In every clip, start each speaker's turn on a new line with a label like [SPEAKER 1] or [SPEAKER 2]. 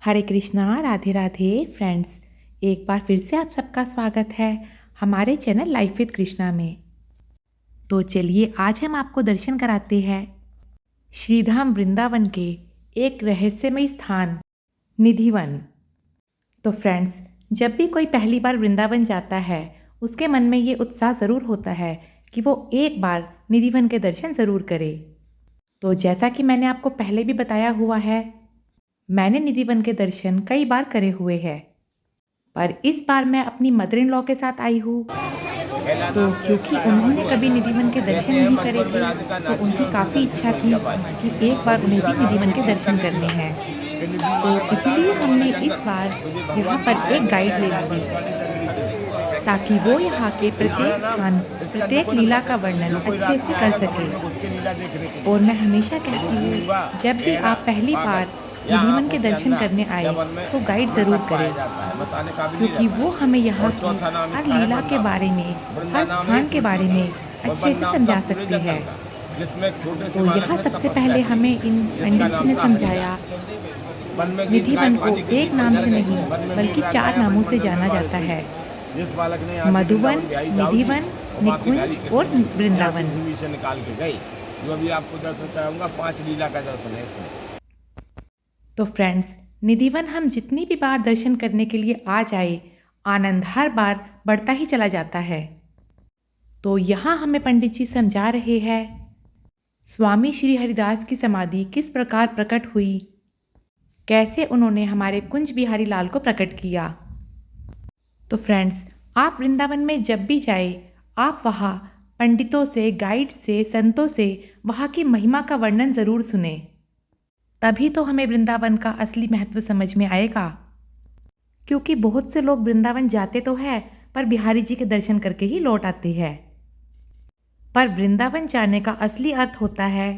[SPEAKER 1] हरे Krishna, Radhe Radhe friends. एक बार फिर से आप सबका स्वागत है हमारे चैनल लाइफ विद कृष्णा में। तो चलिए आज हम आपको दर्शन कराते हैं श्रीधाम वृंदावन के एक रहस्यमय स्थान निधिवन। तो फ्रेंड्स, जब भी कोई पहली बार वृंदावन जाता है उसके मन में ये उत्साह ज़रूर होता है कि वो एक बार निधिवन के दर्शन ज़रूर करे। तो जैसा कि मैंने आपको पहले भी बताया हुआ है, मैंने निधिवन के दर्शन कई बार करे हुए हैं, पर इस बार मैं अपनी मदर इन लॉ के साथ आई हूँ। तो क्योंकि उन्होंने कभी निधिवन के दर्शन नहीं करे थे तो उनकी काफ़ी इच्छा थी कि एक बार उन्हें भी निधिवन के दर्शन करने हैं। तो इसीलिए हमने इस बार यहाँ पर एक गाइड ले ली ताकि वो यहाँ के प्रत्येक स्थान, प्रत्येक लीला का वर्णन अच्छे से कर सके। और मैं हमेशा कहती हूँ, जब भी आप पहली बार निधिवन के दर्शन करने आए तो गाइड ज़रूर करें, क्योंकि वो हमें यहाँ की हर लीला के बारे में, हर स्थान के बारे में अच्छे से समझा सकती है। तो यहाँ सबसे पहले हमें इन पंडित जी ने समझाया, निधिवन को एक नाम से नहीं बल्कि 4 नामों से जाना जाता है: मधुवन, निधिवन, निकुंज और वृंदावन।
[SPEAKER 2] जो अभी आपको दर्शन कराऊंगा 5 लीला का दर्शन है इसमें।
[SPEAKER 1] तो फ्रेंड्स, निधिवन हम जितनी भी बार दर्शन करने के लिए आ जाए, आनंद हर बार बढ़ता ही चला जाता है। तो यहाँ हमें पंडित जी समझा रहे हैं स्वामी श्री हरिदास की समाधि किस प्रकार प्रकट हुई, कैसे उन्होंने हमारे कुंज बिहारी लाल को प्रकट किया। तो फ्रेंड्स, आप वृंदावन में जब भी जाए, आप वहाँ पंडितों से, गाइड से, संतों से वहाँ की महिमा का वर्णन ज़रूर सुने, तभी तो हमें वृंदावन का असली महत्व समझ में आएगा। क्योंकि बहुत से लोग वृंदावन जाते तो है पर बिहारी जी के दर्शन करके ही लौट आते हैं। पर वृंदावन जाने का असली अर्थ होता है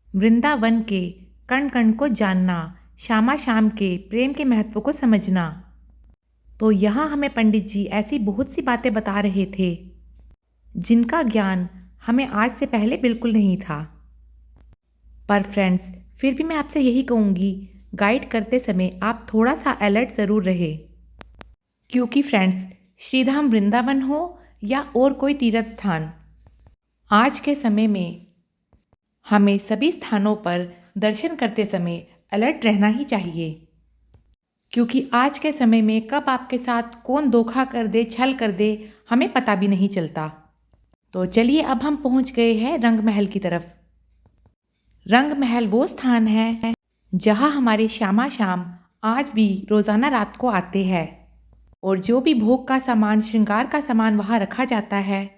[SPEAKER 1] वृंदावन के कण कण को जानना, श्यामा श्याम के प्रेम के महत्व को समझना। तो यहाँ हमें पंडित जी ऐसी बहुत सी बातें बता रहे थे जिनका ज्ञान हमें आज से पहले बिल्कुल नहीं था। पर फ्रेंड्स, फिर भी मैं आपसे यही कहूँगी, गाइड करते समय आप थोड़ा सा अलर्ट ज़रूर रहे, क्योंकि फ्रेंड्स, श्रीधाम वृंदावन हो या और कोई तीर्थ स्थान, आज के समय में हमें सभी स्थानों पर दर्शन करते समय अलर्ट रहना ही चाहिए। क्योंकि आज के समय में कब आपके साथ कौन धोखा कर दे, छल कर दे, हमें पता भी नहीं चलता। तो चलिए अब हम पहुंच गए हैं रंग महल की तरफ। रंग महल वो स्थान है जहां हमारे श्यामा श्याम आज भी रोज़ाना रात को आते हैं, और जो भी भोग का सामान, श्रृंगार का सामान वहां रखा जाता है,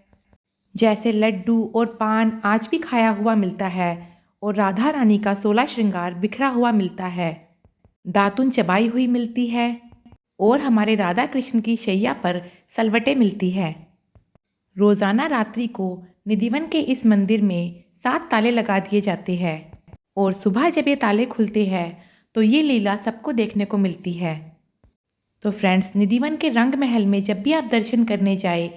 [SPEAKER 1] जैसे लड्डू और पान आज भी खाया हुआ मिलता है, और राधा रानी का 16 श्रृंगार बिखरा हुआ मिलता है, दातुन चबाई हुई मिलती है, और हमारे राधा कृष्ण की शैया पर सलवटें मिलती है। रोज़ाना रात्रि को निधिवन के इस मंदिर में 7 ताले लगा दिए जाते हैं, और सुबह जब ये ताले खुलते हैं तो ये लीला सबको देखने को मिलती है। तो फ्रेंड्स, निधिवन के रंग महल में जब भी आप दर्शन करने जाए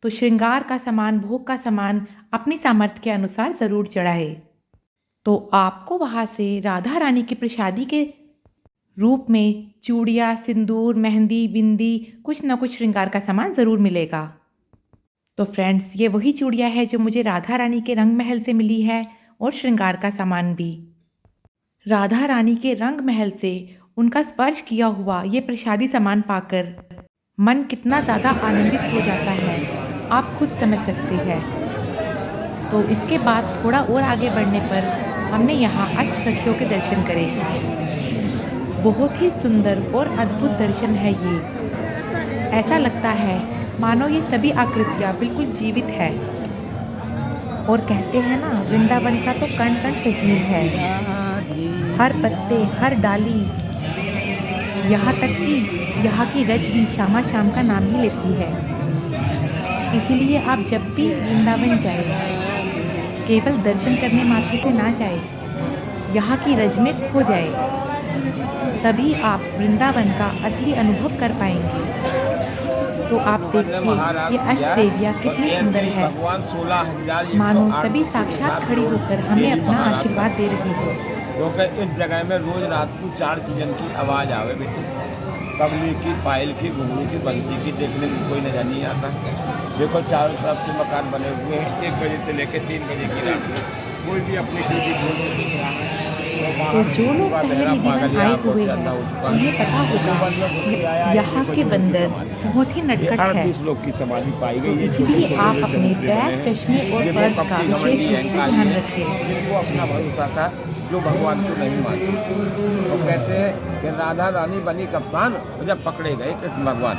[SPEAKER 1] तो श्रृंगार का सामान, भोग का सामान अपनी सामर्थ्य के अनुसार ज़रूर चढ़ाए। तो आपको वहाँ से राधा रानी की प्रसादी के रूप में चूड़ियाँ, सिंदूर, मेहंदी, बिंदी, कुछ न कुछ श्रृंगार का सामान ज़रूर मिलेगा। तो फ्रेंड्स, ये वही चूड़ियाँ है जो मुझे राधा रानी के रंग महल से मिली है, और श्रृंगार का सामान भी। राधा रानी के रंग महल से उनका स्पर्श किया हुआ ये प्रसादी सामान पाकर मन कितना ज़्यादा आनंदित हो जाता है, आप खुद समझ सकते हैं। तो इसके बाद थोड़ा और आगे बढ़ने पर हमने यहाँ अष्ट सखियों के दर्शन करे। बहुत ही सुंदर और अद्भुत दर्शन है ये। ऐसा लगता है मानो ये सभी आकृतियाँ बिल्कुल जीवित है। और कहते हैं ना, वृंदावन का तो कण कण सजीव है, हर पत्ते, हर डाली, यहाँ तक कि यहाँ की रज भी श्यामा श्याम का नाम ही लेती है। इसीलिए आप जब भी वृंदावन जाए, केवल दर्शन करने मात्र से ना जाए, यहाँ की रज में खो जाए, तभी आप वृंदावन का असली अनुभव कर पाएंगे। तो आप देखिए, ये अष्टदेवियाँ कितनी सुंदर है, मानो सभी साक्षात खड़ी होकर हमें अपना आशीर्वाद दे रही हो।
[SPEAKER 2] क्योंकि इस जगह में रोज रात को 4 चीजन की आवाज़ आवे बेटी, तबले की, पायल की, घुंघरू की, बंसी की, देखने को कोई नजर नहीं आता। देखो चारों तरफ से मकान बने हुए हैं, 1 बजे से लेकर 3 बजे की रात में कोई भी अपनी चीज़ ढूंढ नहीं दिख रहा है।
[SPEAKER 1] तो जो लोग पहले निधिवन आए हुए हैं उन्हें पता होगा यहाँ के बंदर बहुत ही नटखट है,
[SPEAKER 2] 38 लोग की समाधि पाई गई है।
[SPEAKER 1] इसलिए आप अपने बैग, चश्मे और पर्स का विशेष रूप से ध्यान रखें।
[SPEAKER 2] जिनको अपना भरोसा था, जो भगवान को नहीं मानते, तो कहते हैं कि राधा रानी बनी कप्तान और जब पकड़े गए कृष्ण भगवान।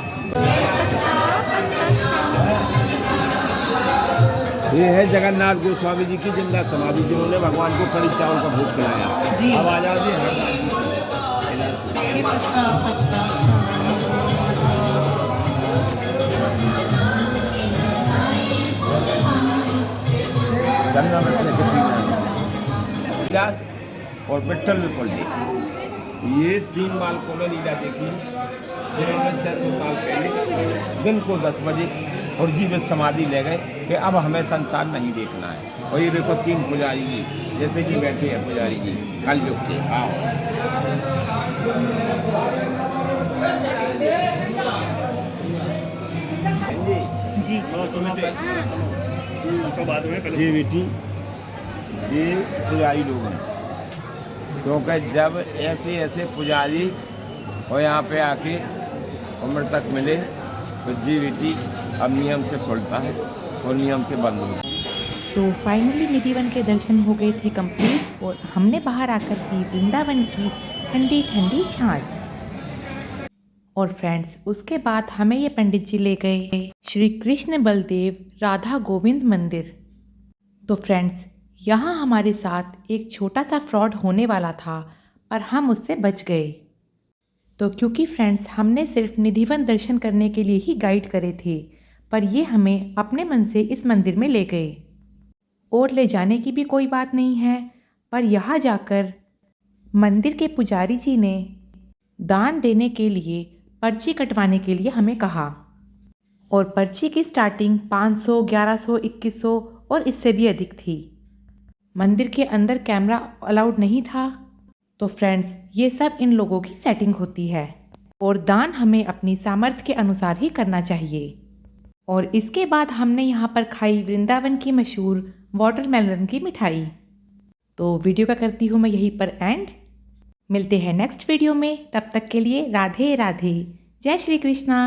[SPEAKER 2] ये है जगन्नाथ गोस्वामी जी की जिंदा समाधि, जिन्होंने भगवान को कड़ी चावल का भोग खिलाया। आवाज आ रही है और विठल विपुल जी, ये 3 बालकों ने लीला देखी, जिन्होंने 600 साल पहले दिन को 10 बजे और जीवित समाधि ले गए कि अब हमें संसार नहीं देखना है। और ये देखो 3 पुजारी जी जैसे कि बैठे हैं, पुजारी जी कल युग के। आओ
[SPEAKER 1] जी
[SPEAKER 2] ये बेटी, ये पुजारी लोग हैं, क्योंकि जब ऐसे ऐसे पुजारी और यहाँ पे आके अमृतक मिले तो जी बेटी अब नियम से खुलता है और नियम से बंद होता है।
[SPEAKER 1] तो फाइनली निधिवन के दर्शन हो गए थे कंप्लीट और हमने बाहर आकर पी वृंदावन की ठंडी ठंडी छाछ। और फ्रेंड्स, उसके बाद हमें ये पंडित जी ले गए श्री कृष्ण बलदेव राधा गोविंद मंदिर। तो फ्रेंड्स, यहाँ हमारे साथ एक छोटा सा फ्रॉड होने वाला था, पर हम उससे बच गए। तो क्योंकि फ्रेंड्स, हमने सिर्फ निधिवन दर्शन करने के लिए ही गाइड करे थे, पर ये हमें अपने मन से इस मंदिर में ले गए। और ले जाने की भी कोई बात नहीं है, पर यहाँ जाकर मंदिर के पुजारी जी ने दान देने के लिए पर्ची कटवाने के लिए हमें कहा। और पर्ची की स्टार्टिंग 500, 1100, 2100 और इससे भी अधिक थी। मंदिर के अंदर कैमरा अलाउड नहीं था। तो फ्रेंड्स, ये सब इन लोगों की सेटिंग होती है और दान हमें अपनी सामर्थ्य के अनुसार ही करना चाहिए। और इसके बाद हमने यहाँ पर खाई वृंदावन की मशहूर वाटरमेलन की मिठाई। तो वीडियो का करती हूँ मैं यहीं पर एंड। मिलते हैं नेक्स्ट वीडियो में, तब तक के लिए राधे राधे, जय श्री कृष्णा।